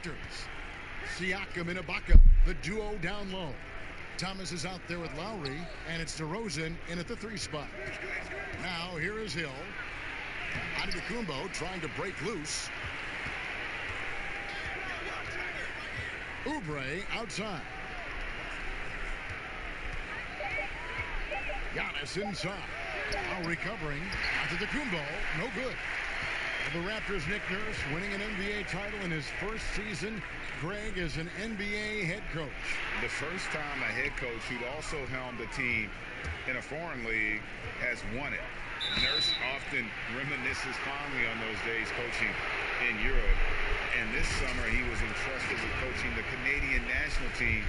Raptors. Siakam and Ibaka, the duo down low. Thomas is out there with Lowry, and it's DeRozan in at the 3 spot. Now here is Hill. Antetokounmpo trying to break loose. Oubre outside. Giannis inside. Now recovering. Antetokounmpo, no good. The Raptors' Nick Nurse winning an NBA title in his first season. Greg is an NBA head coach. The first time a head coach who'd also helmed a team in a foreign league has won it. Nurse often reminisces fondly on those days coaching in Europe. And this summer he was entrusted with coaching the Canadian national team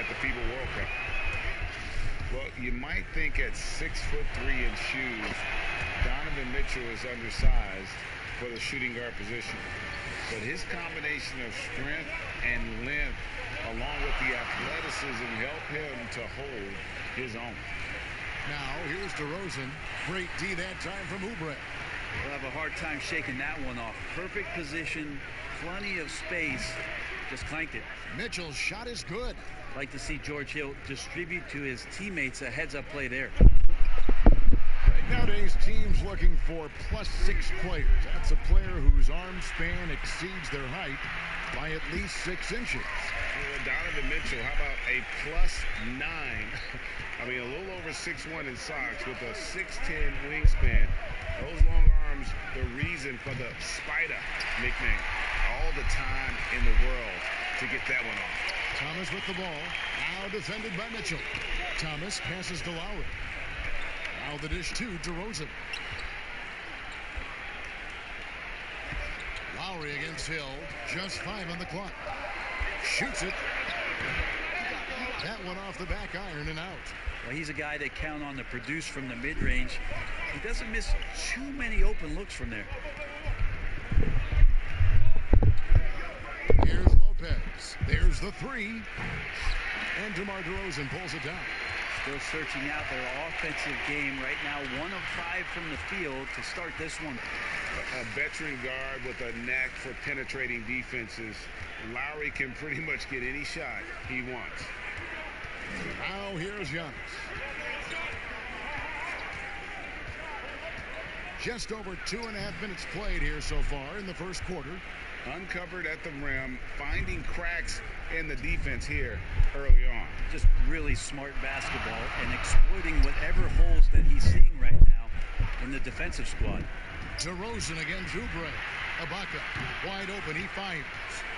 at the FIBA World Cup. Well, you might think at 6'3" in shoes, Donovan Mitchell is undersized for the shooting guard position. But his combination of strength and length, along with the athleticism, help him to hold his own. Now, here's DeRozan. Great D that time from Oubre. We'll have a hard time shaking that one off. Perfect position, plenty of space. Just clanked it. Mitchell's shot is good. Like to see George Hill distribute to his teammates a heads-up play there. Nowadays, teams looking for +6 players. That's a player whose arm span exceeds their height by at least 6 inches. Well, Donovan Mitchell, how about a +9? I mean, a little over 6'1" in socks with a 6'10" wingspan. Those long arms, the reason for the Spider nickname. All the time in the world to get that one off. Thomas with the ball. Now defended by Mitchell. Thomas passes to Lowry. Now the dish to DeRozan. Lowry against Hill. Just 5 on the clock. Shoots it. That one off the back iron and out. Well, he's a guy that count on to produce from the mid-range. He doesn't miss too many open looks from there. Here's Lopez. There's the 3. And DeMar DeRozan pulls it down. Still searching out their offensive game right now. 1 of 5 from the field to start this one. A veteran guard with a knack for penetrating defenses. Lowry can pretty much get any shot he wants. Now here's Giannis. Just over 2.5 minutes played here so far in the first quarter. Uncovered at the rim, finding cracks in the defense here early on. Just really smart basketball and exploiting whatever holes that he's seeing right now in the defensive squad. DeRozan against Oubre. Ibaka wide open. He fires.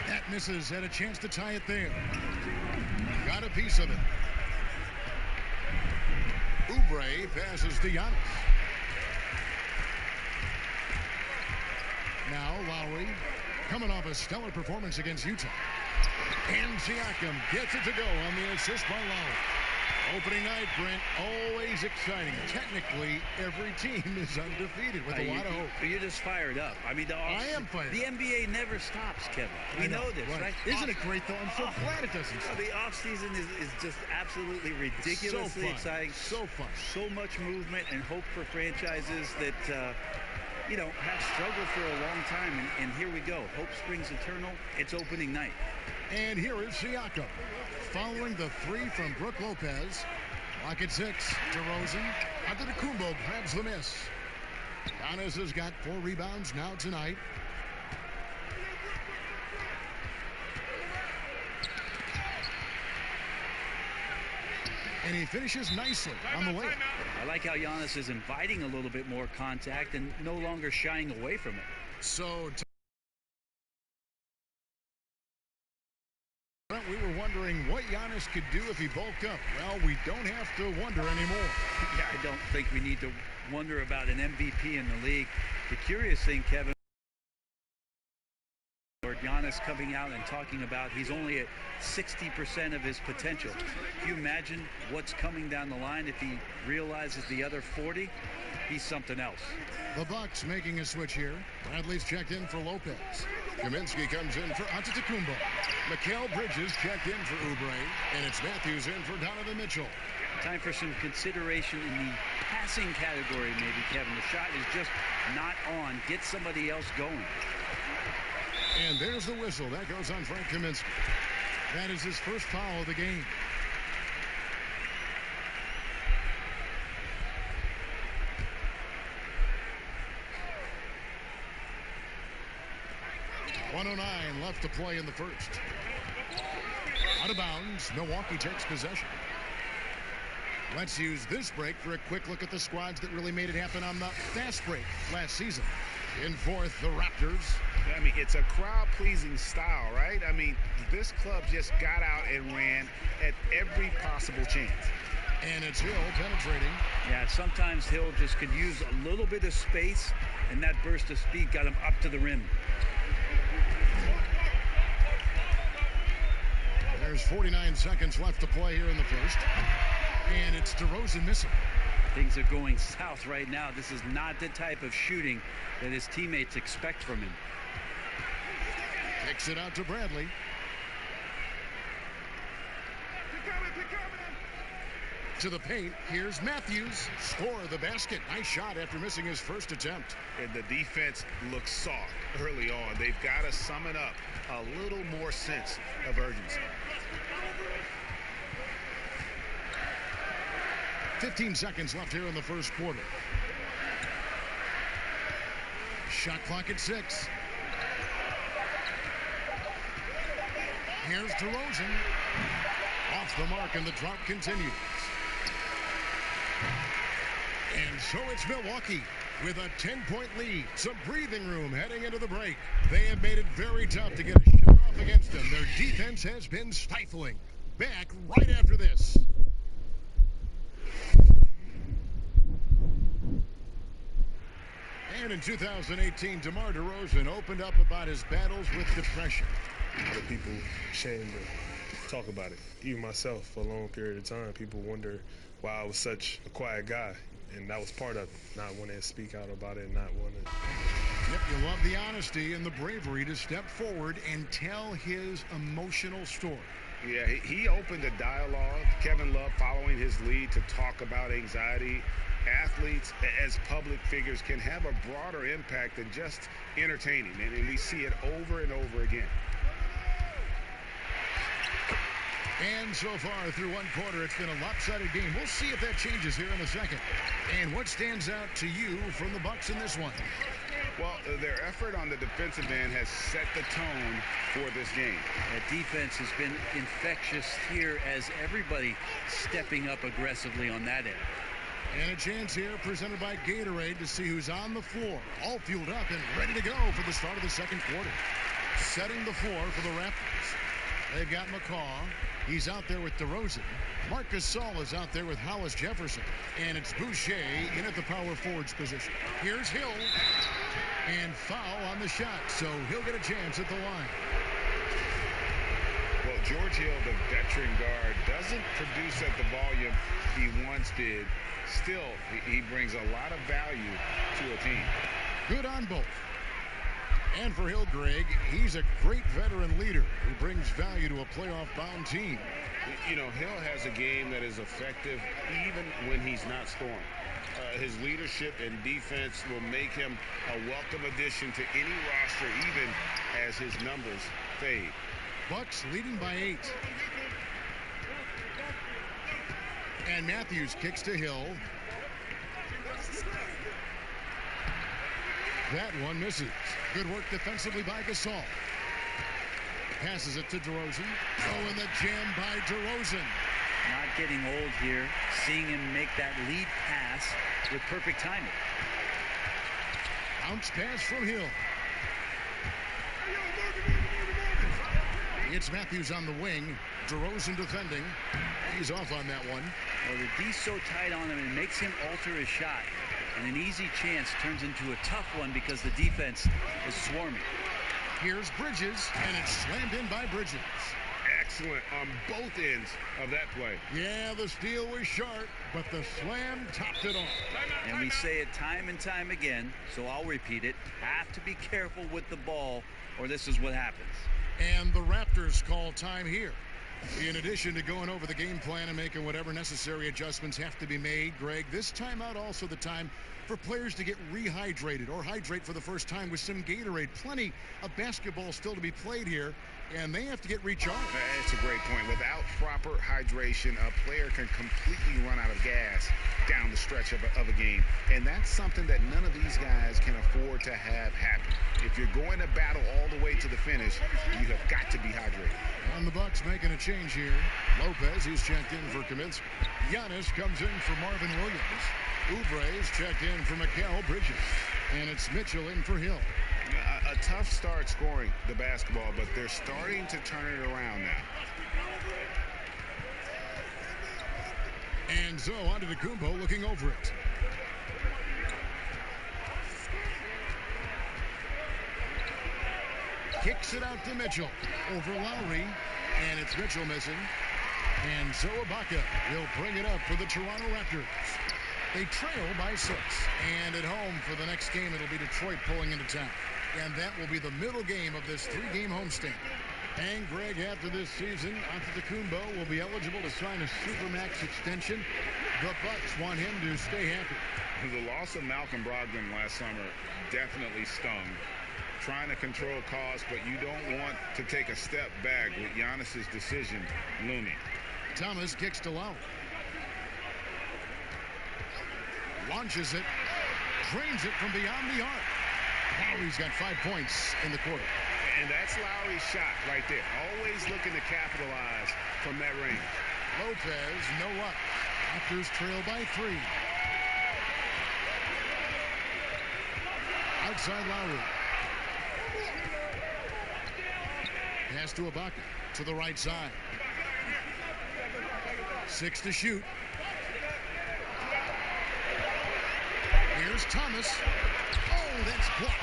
That misses. Had a chance to tie it there. Got a piece of it. Oubre passes to Giannis. Now Lowry coming off a stellar performance against Utah. And Siakam gets it to go on the assist by Lowry. Opening night, Brent, always exciting. Technically, every team is undefeated with a lot of hope. You're just fired up. I mean, I am fired The NBA never stops, Kevin. We know this, right? Isn't it great, though? I'm so glad it doesn't stop. The offseason is just absolutely ridiculously exciting. So fun. So much movement and hope for franchises that, have struggled for a long time. And here we go. Hope springs eternal. It's opening night. And here is Siakam. Following the 3 from Brook Lopez. Lock at 6. DeRozan. Antetokounmpo grabs the miss. Giannis has got 4 rebounds now tonight. And he finishes nicely on the way. I like how Giannis is inviting a little bit more contact and no longer shying away from it. So we were wondering what Giannis could do if he bulked up. Well, we don't have to wonder anymore. Yeah, I don't think we need to wonder about an MVP in the league. The curious thing, Kevin, Giannis coming out and talking about he's only at 60% of his potential. Can you imagine what's coming down the line if he realizes the other 40? He's something else. The Bucks making a switch here. Bradley's checked in for Lopez. Kaminsky comes in for Antetokounmpo. Mikal Bridges checked in for Oubre. And it's Matthews in for Donovan Mitchell. Time for some consideration in the passing category, maybe, Kevin. The shot is just not on. Get somebody else going. And there's the whistle. That goes on Frank Kaminsky. That is his first foul of the game. .109 left to play in the first. Out of bounds. Milwaukee takes possession. Let's use this break for a quick look at the squads that really made it happen on the fast break last season. In fourth, the Raptors. I mean, it's a crowd-pleasing style, right? I mean, this club just got out and ran at every possible chance. And it's Hill penetrating. Yeah, sometimes Hill just could use a little bit of space, and that burst of speed got him up to the rim. There's 49 seconds left to play here in the first. And it's DeRozan missing. Things are going south right now. This is not the type of shooting that his teammates expect from him. Kicks it out to Bradley. To the paint. Here's Matthews. Score the basket. Nice shot after missing his first attempt. And the defense looks soft early on. They've got to summon up a little more sense of urgency. 15 seconds left here in the first quarter. Shot clock at 6. Here's DeRozan. Off the mark, and the drought continues. And so it's Milwaukee with a 10-point lead. Some breathing room heading into the break. They have made it very tough to get a shot off against them. Their defense has been stifling. Back right after this. And in 2018, DeMar DeRozan opened up about his battles with depression. A lot of people ashamed to talk about it. Even myself, for a long period of time, people wonder why I was such a quiet guy. And that was part of it, not wanting to speak out about it, not wanting to. Yep, you love the honesty and the bravery to step forward and tell his emotional story. Yeah, he opened a dialogue. Kevin Love following his lead to talk about anxiety. Athletes as public figures can have a broader impact than just entertaining, and we see it over and over again. And so far through one quarter, it's been a lopsided game. We'll see if that changes here in a second. And what stands out to you from the Bucks in this one? Well, their effort on the defensive end has set the tone for this game. That defense has been infectious here as everybody stepping up aggressively on that end. And a chance here presented by Gatorade to see who's on the floor. All fueled up and ready to go for the start of the second quarter. Setting the floor for the Raptors. They've got McCaw. He's out there with DeRozan. Marc Gasol is out there with Hollis Jefferson. And it's Boucher in at the power forwards position. Here's Hill. And foul on the shot. So he'll get a chance at the line. Well, George Hill, the veteran guard, doesn't produce at the volume he once did. Still, he brings a lot of value to a team. Good on both. And for Hill, Greg, he's a great veteran leader who brings value to a playoff-bound team. You know, Hill has a game that is effective even when he's not scoring. His leadership and defense will make him a welcome addition to any roster, even as his numbers fade. Bucks leading by 8. And Matthews kicks to Hill. That one misses. Good work defensively by Gasol. Passes it to DeRozan. Oh, and the jam by DeRozan. Not getting old here. Seeing him make that lead pass with perfect timing. Bounce pass from Hill. It's Matthews on the wing. DeRozan defending. He's off on that one. Well, the D's so tight on him, it makes him alter his shot. And an easy chance turns into a tough one because the defense is swarming. Here's Bridges, and it's slammed in by Bridges. Excellent on both ends of that play. Yeah, the steal was sharp, but the slam topped it off. And we say it time and time again, so I'll repeat it. Have to be careful with the ball, or this is what happens. And the Raptors call time here. In addition to going over the game plan and making whatever necessary adjustments have to be made, Greg, this timeout also the time for players to get rehydrated or hydrate for the first time with some Gatorade. Plenty of basketball still to be played here, and they have to get recharged. That's a great point. Without proper hydration, a player can completely run out of gas down the stretch of a game. And that's something that none of these guys can afford to have happen. If you're going to battle all the way to the finish, you have got to be hydrated. And the Bucks making a change here. Lopez, he's checked in for Kaminsky. Giannis comes in for Marvin Williams. Oubre is checked in for Mikal Bridges. And it's Mitchell in for Hill. A tough start scoring the basketball, but they're starting to turn it around now. And so Antetokounmpo looking over it. Kicks it out to Mitchell. Over Lowry. And it's Mitchell missing. And so Ibaka will bring it up for the Toronto Raptors. They trail by 6. And at home for the next game, it'll be Detroit pulling into town. And that will be the middle game of this 3-game homestand. And Greg, after this season, Antetokounmpo will be eligible to sign a Supermax extension. The Bucks want him to stay happy. The loss of Malcolm Brogdon last summer definitely stung. Trying to control costs, but you don't want to take a step back with Giannis's decision looming. Thomas kicks to Lowry. Launches it. Drains it from beyond the arc. Lowry's got 5 points in the quarter. And that's Lowry's shot right there. Always looking to capitalize from that range. Lopez, no luck. Raptors trail by 3. Outside Lowry. Pass to Ibaka to the right side. 6 to shoot. Here's Thomas. Oh, that's blocked.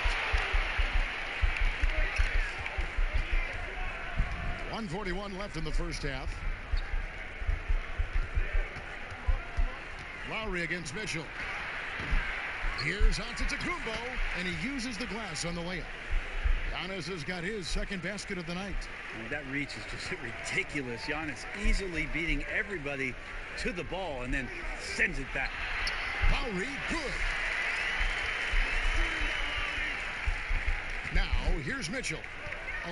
1:41 left in the first half. Lowry against Mitchell. Here's Antetokounmpo, and he uses the glass on the layup. Giannis has got his second basket of the night. That reach is just ridiculous. Giannis easily beating everybody to the ball and then sends it back. Lowry, good. Now, here's Mitchell.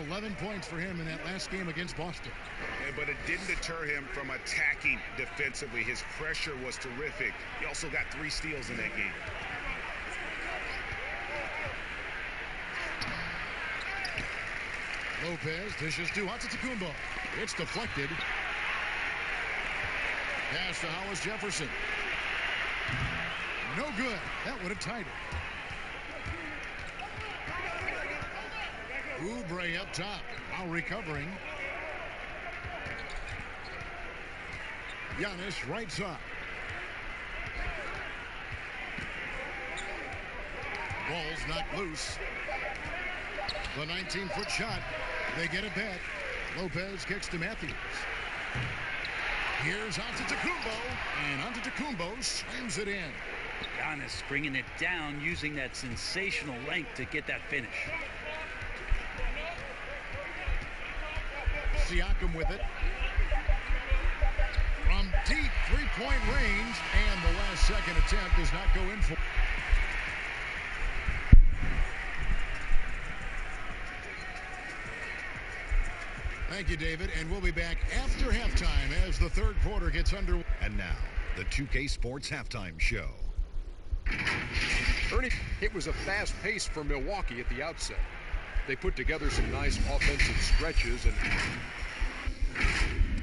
11 points for him in that last game against Boston. Yeah, but it didn't deter him from attacking defensively. His pressure was terrific. He also got 3 steals in that game. Lopez dishes to Antetokounmpo. It's deflected. Pass to Hollis Jefferson. No good. That would have tied it. Oubre up top. Now recovering. Giannis right side. Ball's knocked loose. The 19-foot shot. They get a bet. Lopez kicks to Matthews. Here's Antetokounmpo, and Antetokounmpo slams it in. Giannis bringing it down, using that sensational length to get that finish. Siakam with it. From deep three-point range, and the last second attempt does not go in for. Thank you, David, and we'll be back after halftime as the third quarter gets underway. And now, the 2K Sports Halftime Show. Ernie, it was a fast pace for Milwaukee at the outset. They put together some nice offensive stretches,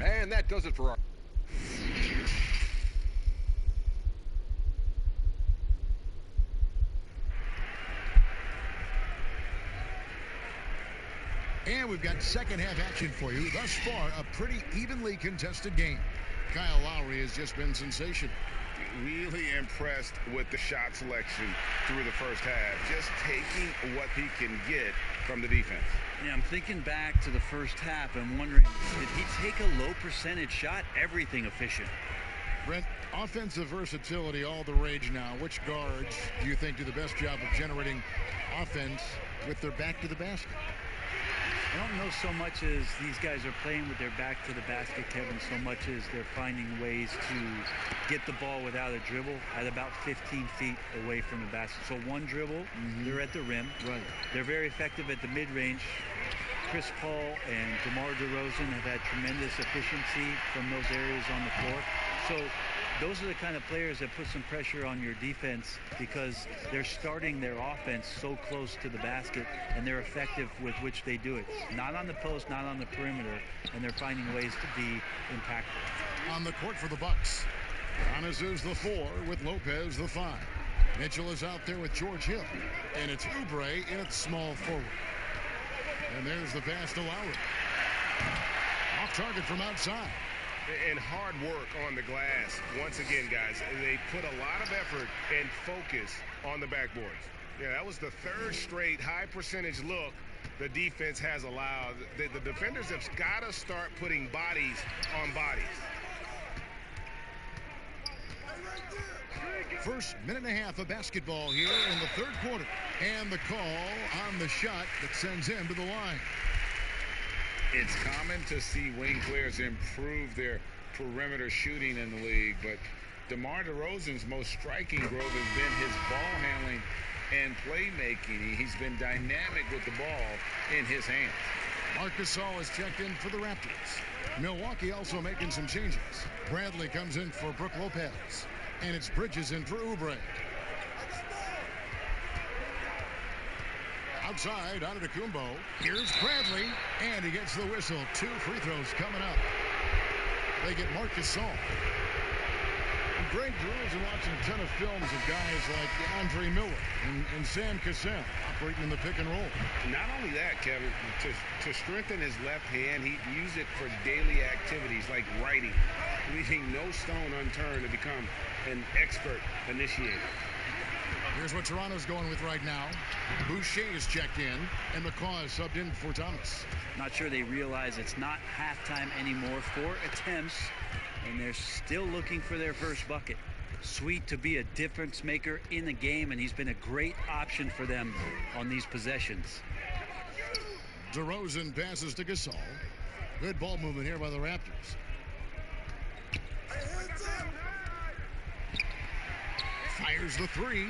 and that does it for our... And we've got second half action for you. Thus far, a pretty evenly contested game. Kyle Lowry has just been sensational. Really impressed with the shot selection through the first half. Just taking what he can get from the defense. Yeah, I'm thinking back to the first half and wondering, did he take a low percentage shot? Everything efficient. Brent, offensive versatility, all the rage now. Which guards do you think do the best job of generating offense with their back to the basket? I don't know so much as these guys are playing with their back to the basket, Kevin, so much as they're finding ways to get the ball without a dribble at about 15 feet away from the basket. So one dribble, they're at the rim. Right. They're very effective at the mid-range. Chris Paul and DeMar DeRozan have had tremendous efficiency from those areas on the floor. So those are the kind of players that put some pressure on your defense because they're starting their offense so close to the basket, and they're effective with which they do it. Not on the post, not on the perimeter, and they're finding ways to be impactful. On the court for the Bucks, Giannis is the 4 with Lopez the 5. Mitchell is out there with George Hill, and it's Oubre in at small forward. And there's the pass to Lowry. Off target from outside. And hard work on the glass. Once again, guys, they put a lot of effort and focus on the backboards. Yeah, that was the third straight high percentage look the defense has allowed. The defenders have got to start putting bodies on bodies. First minute and a half of basketball here in the third quarter. And the call on the shot that sends him to the line. It's common to see wing players improve their perimeter shooting in the league, but DeMar DeRozan's most striking growth has been his ball handling and playmaking. He's been dynamic with the ball in his hands. Marc Gasol is checked in for the Raptors. Milwaukee also making some changes. Bradley comes in for Brook Lopez. And it's Bridges in for Oubre. Outside, Antetokounmpo. Here's Bradley, and he gets the whistle. 2 free throws coming up. They get Marc Gasol. Greg Drews are watching a ton of films of guys like Andre Miller and Sam Cassell operating in the pick and roll. Not only that, Kevin, to strengthen his left hand, he used it for daily activities like writing, leaving no stone unturned to become an expert initiator. Here's what Toronto's going with right now. Boucher is checked in, and McCaw is subbed in for Thomas. Not sure they realize it's not halftime anymore. 4 attempts, and they're still looking for their first bucket. Sweet to be a difference maker in the game, and he's been a great option for them on these possessions. DeRozan passes to Gasol. Good ball movement here by the Raptors. Fires the 3.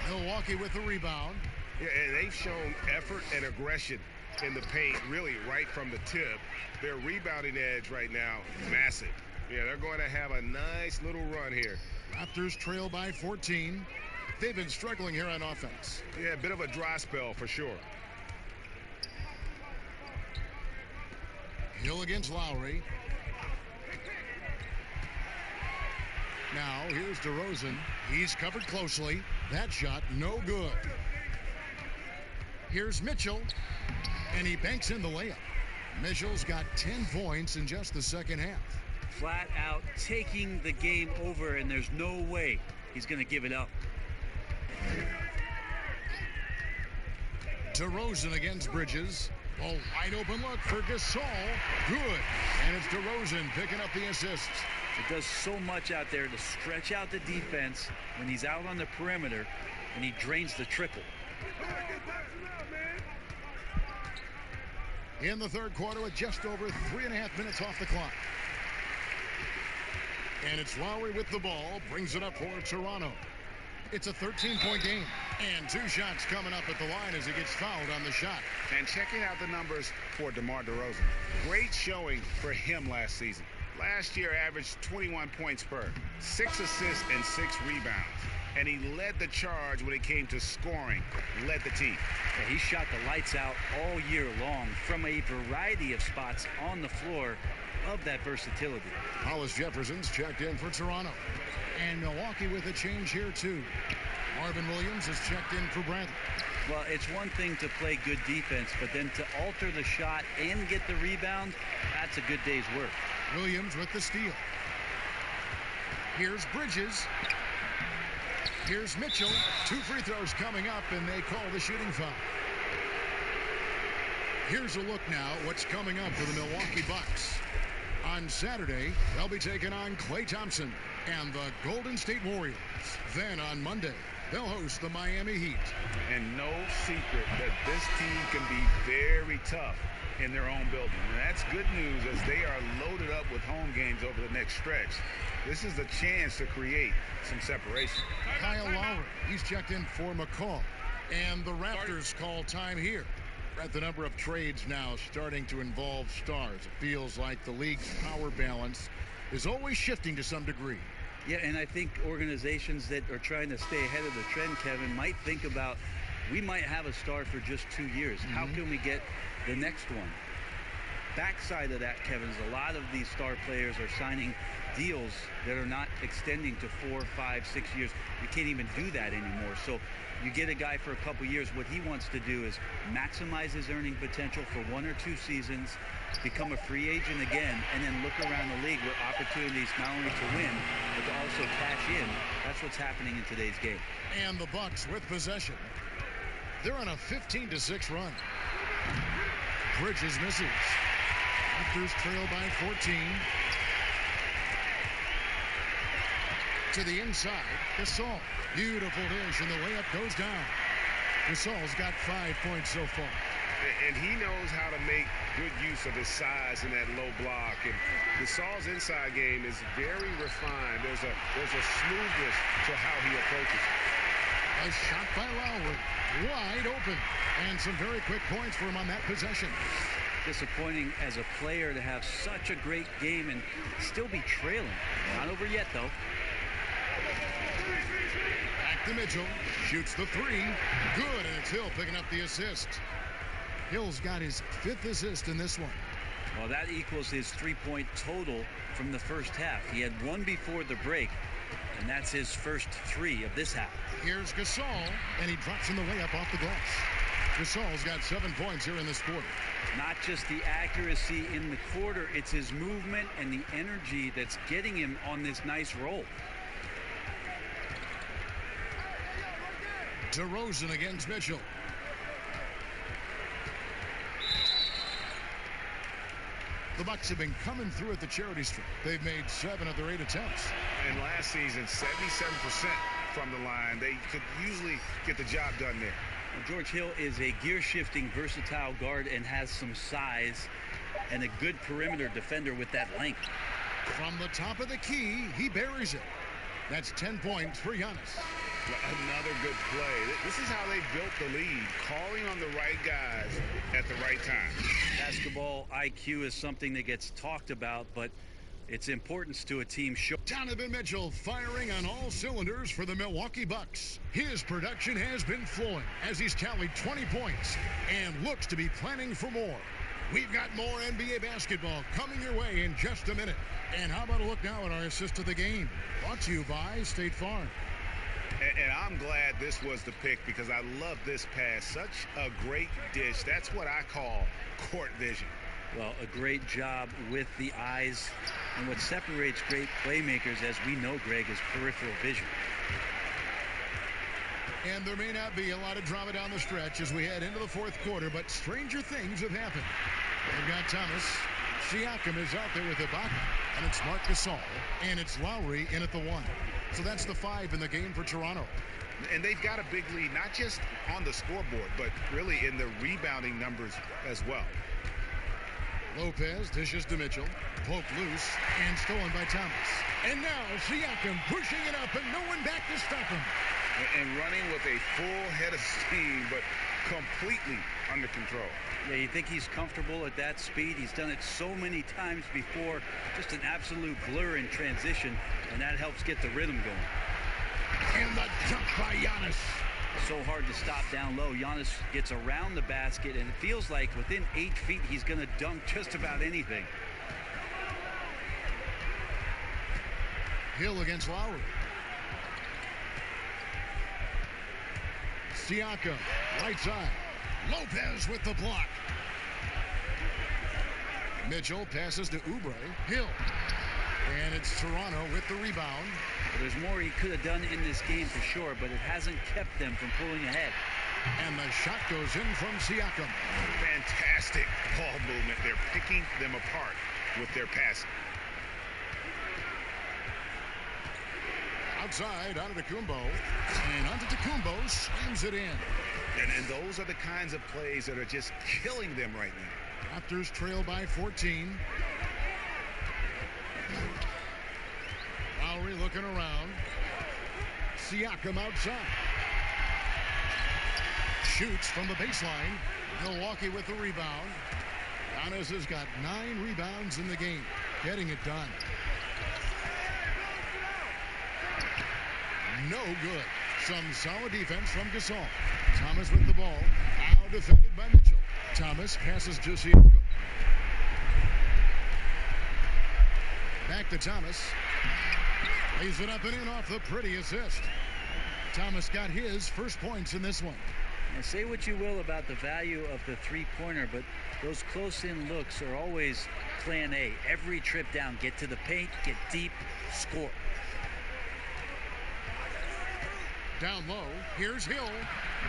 Milwaukee with the rebound. Yeah, and they've shown effort and aggression in the paint, really right from the tip. Their rebounding edge right now, massive. Yeah, they're going to have a nice little run here. Raptors trail by 14. They've been struggling here on offense. Yeah, a bit of a dry spell for sure. Hill against Lowry. Now, here's DeRozan. He's covered closely. That shot, no good. Here's Mitchell, and he banks in the layup. Mitchell's got 10 points in just the second half. Flat out taking the game over, and there's no way he's going to give it up. DeRozan against Bridges. A wide open look for Gasol. Good. And it's DeRozan picking up the assist. It does so much out there to stretch out the defense when he's out on the perimeter, and he drains the triple. In the third quarter with just over 3.5 minutes off the clock. And it's Lowry with the ball. Brings it up for Toronto. It's a 13-point game. And 2 shots coming up at the line as he gets fouled on the shot. And checking out the numbers for DeMar DeRozan. Great showing for him last season. Last year averaged 21 points per, 6 assists and 6 rebounds. And he led the charge when it came to scoring, led the team. Yeah, he shot the lights out all year long from a variety of spots on the floor. Love that versatility. Hollis Jefferson's checked in for Toronto. And Milwaukee with a change here, too. Marvin Williams is checked in for Bradley. Well, it's one thing to play good defense, but then to alter the shot and get the rebound, that's a good day's work. Williams with the steal. Here's Bridges. Here's Mitchell. 2 free throws coming up, and they call the shooting foul. Here's a look now what's coming up for the Milwaukee Bucks. On Saturday, they'll be taking on Klay Thompson and the Golden State Warriors. Then on Monday, They'll host the Miami Heat. And no secret that this team can be very tough in their own building. And that's good news as they are loaded up with home games over the next stretch. This is the chance to create some separation. Kyle Lowry, he's checked in for McCall. And the Raptors call time here. We're at the number of trades now starting to involve stars. It feels like the league's power balance is always shifting to some degree. Yeah, and I think organizations that are trying to stay ahead of the trend, Kevin, might think about, we might have a star for just 2 years. How can we get the next one? Backside of that, Kevin, is a lot of these star players are signing deals that are not extending to 4, 5, 6 years. You can't even do that anymore. So you get a guy for a couple years. What he wants to do is maximize his earning potential for 1 or 2 seasons, become a free agent again, and then look around the league with opportunities not only to win, but to also cash in. That's what's happening in today's game. And the Bucks with possession. They're on a 15-6 run. Bridges misses. Raptors trail by 14. To the inside, Gasol. Beautiful dish, and the layup goes down. Gasol's got 5 points so far. And he knows how to make good use of his size in that low block. And Gasol's inside game is very refined. There's a smoothness to how he approaches it. A shot by Lowry. Wide open. And some very quick points for him on that possession. Disappointing as a player to have such a great game and still be trailing. Not over yet, though. Back to Mitchell. Shoots the 3. Good, and it's Hill picking up the assist. Hill's got his 5th assist in this one. Well, that equals his 3-point total from the first half. He had 1 before the break, and that's his first 3 of this half. Here's Gasol, and he drops in the layup off the glass. Gasol's got 7 points here in this quarter. Not just the accuracy in the quarter, it's his movement and the energy that's getting him on this nice roll. DeRozan against Mitchell. The Bucks have been coming through at the charity stripe. They've made 7 of their 8 attempts. And last season, 77% from the line. They could usually get the job done there. Well, George Hill is a gear-shifting, versatile guard and has some size and a good perimeter defender with that length. From the top of the key, he buries it. That's 10 points for Giannis. Another good play. This is how they built the lead, calling on the right guys at the right time. Basketball IQ is something that gets talked about, but its importance to a team show. Donovan Mitchell firing on all cylinders for the Milwaukee Bucks. His production has been flowing as he's tallied 20 points and looks to be planning for more. We've got more NBA basketball coming your way in just a minute. And how about a look now at our assist of the game? Brought to you by State Farm. And I'm glad this was the pick because I love this pass. Such a great dish. That's what I call court vision. Well, a great job with the eyes. And what separates great playmakers, as we know, Greg, is peripheral vision. And there may not be a lot of drama down the stretch as we head into the 4th quarter, but stranger things have happened. They've got Thomas. Siakam is out there with Ibaka, and it's Marc Gasol, and it's Lowry in at the 1. So that's the 5 in the game for Toronto. And they've got a big lead, not just on the scoreboard, but really in the rebounding numbers as well. Lopez dishes to Mitchell. Poke loose and stolen by Thomas. And now Siakam pushing it up and no one back to stop him. And running with a full head of steam, but completely under control. Yeah, you think he's comfortable at that speed. He's done it so many times before. Just an absolute blur in transition, and that helps get the rhythm going. And the jump by Giannis. So hard to stop down low. Giannis gets around the basket, and it feels like within 8 feet he's going to dunk just about anything. Hill against Lowry. Siakam, right side. Lopez with the block. Mitchell passes to Oubre. Hill. And it's Toronto with the rebound. There's more he could have done in this game for sure, but it hasn't kept them from pulling ahead. And the shot goes in from Siakam. Fantastic ball movement. They're picking them apart with their passing. outside, Antetokounmpo. And Antetokounmpo slams it in. And those are the kinds of plays that are just killing them right now. Raptors trail by 14. Lowry looking around. Siakam outside. Shoots from the baseline. Milwaukee with the rebound. Giannis has got 9 rebounds in the game. Getting it done. No good. Some solid defense from Gasol. Thomas with the ball. Now defended by Mitchell. Thomas passes to Siakam. Back to Thomas. Lays it up and in off the pretty assist. Thomas got his first points in this one. Now, say what you will about the value of the three-pointer, but those close-in looks are always plan A. Every trip down, get to the paint, get deep, score. Down low, here's Hill.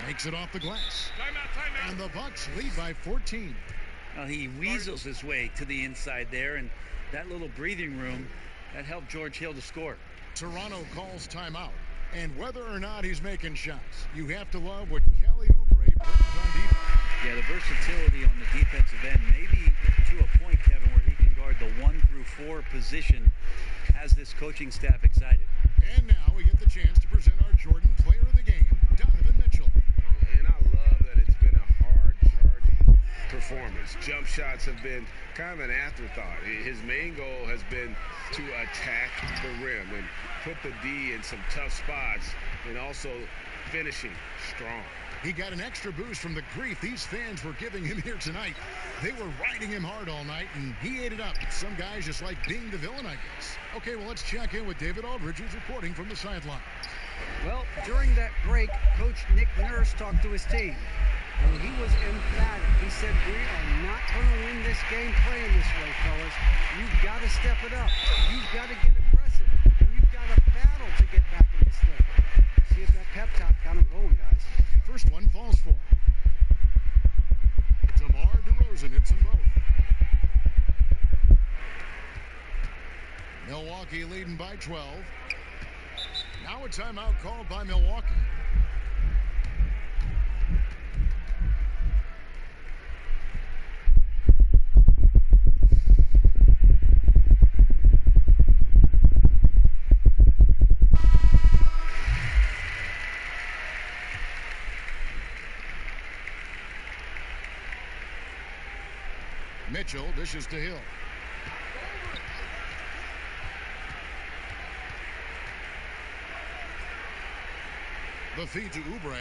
Makes it off the glass. Timeout. And the Bucks lead by 14. Well, he weasels his way to the inside there, and that little breathing room, that helped George Hill to score. Toronto calls timeout. And whether or not he's making shots, you have to love what Kelly Oubre brings on defense. Yeah, the versatility on the defensive end, maybe to a point, Kevin, where he can guard the 1 through 4 position, has this coaching staff excited. And now we get the chance to present our Jordan Player of the Game, Donovan Mitchell. And I love that it's been a hard-charging performance. Jump shots have been kind of an afterthought. His main goal has been to attack the rim and put the D in some tough spots, and also finishing strong. He got an extra boost from the grief these fans were giving him here tonight. They were riding him hard all night, and he ate it up. Some guys just like being the villain, I guess. Okay, well, let's check in with David Aldridge, who's reporting from the sideline. Well, during that break, Coach Nick Nurse talked to his team, and he was emphatic. He said, we are not going to win this game playing this way, fellas. You've got to step it up. You've got to get aggressive. And you've got to battle to get back in this thing. See if that pep talk got him going, guys. First one falls for him. DeMar DeRozan hits them both. Milwaukee leading by 12. Now a timeout called by Milwaukee. Mitchell dishes to Hill. The feed to Oubre.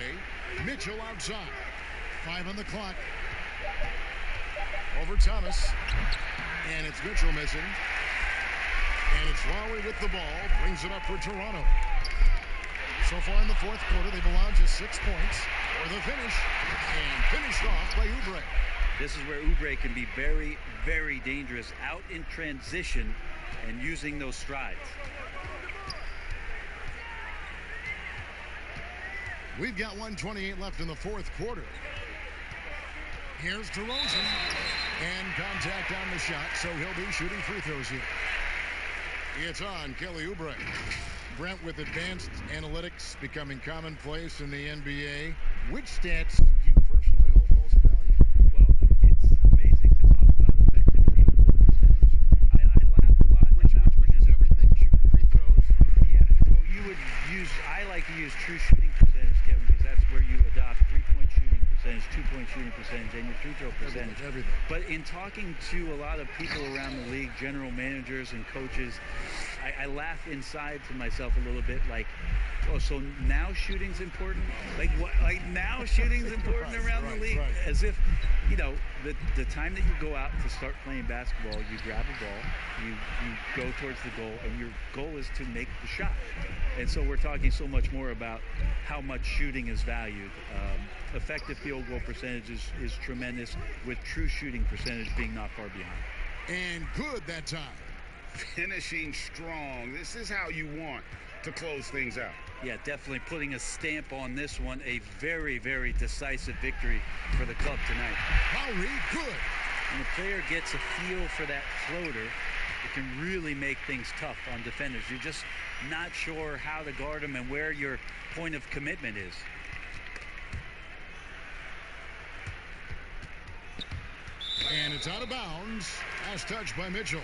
Mitchell outside. 5 on the clock. Over Thomas. And it's Mitchell missing. And it's Lowry with the ball. Brings it up for Toronto. So far in the fourth quarter, they've allowed just 6 points for the finish. And finished off by Oubre. This is where Oubre can be very, very dangerous out in transition and using those strides. We've got 1:28 left in the fourth quarter. Here's DeRozan. And contact on the shot, so he'll be shooting free throws here. It's on Kelly Oubre. Brent, with advanced analytics becoming commonplace in the NBA, which stats do you personally hold most value? Well, it's amazing to talk about effective field goal percentage. I laugh a lot. Which is everything, shooting free throws. Yeah, well, I like to use true shooting percentage, Kevin, because that's where you adopt 3-point shooting percentage, 2-point shooting percentage, and your free throw percentage. Everything. But in talking to a lot of people around the league, general managers and coaches, I laugh inside to myself a little bit, like, oh, so now shooting's important? Like what? Like now shooting's important around the league? Right. As if, you know, the time that you go out to start playing basketball, you grab a ball, you go towards the goal, and your goal is to make the shot. And so we're talking so much more about how much shooting is valued. Effective field goal percentage is tremendous, with true shooting percentage being not far behind. And good that time. Finishing strong. This is how you want to close things out. Yeah, definitely putting a stamp on this one. A very, very decisive victory for the club tonight. Lowry, good. When the player gets a feel for that floater, it can really make things tough on defenders. You're just not sure how to guard them and where your point of commitment is. And it's out of bounds. Last touch by Mitchell.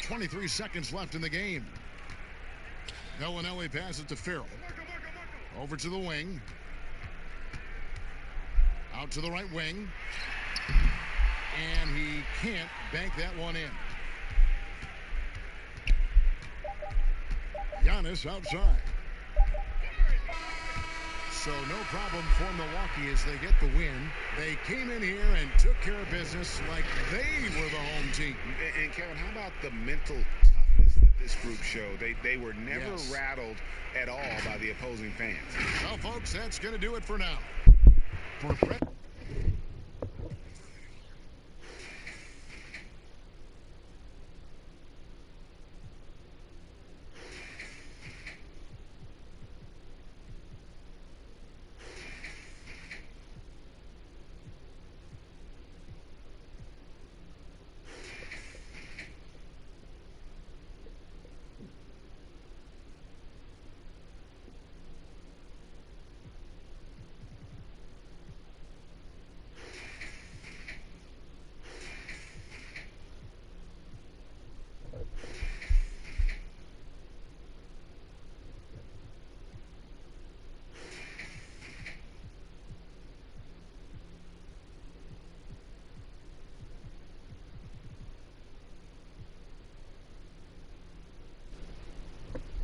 .23 seconds left in the game. Bellinelli passes to Farrell. Over to the wing. Out to the right wing. And he can't bank that one in. Giannis outside. So no problem for Milwaukee as they get the win. They came in here and took care of business like they were the home team. And Kevin, how about the mental toughness that this group showed? They were never rattled at all by the opposing fans. Well, folks, that's going to do it for now. For Brett.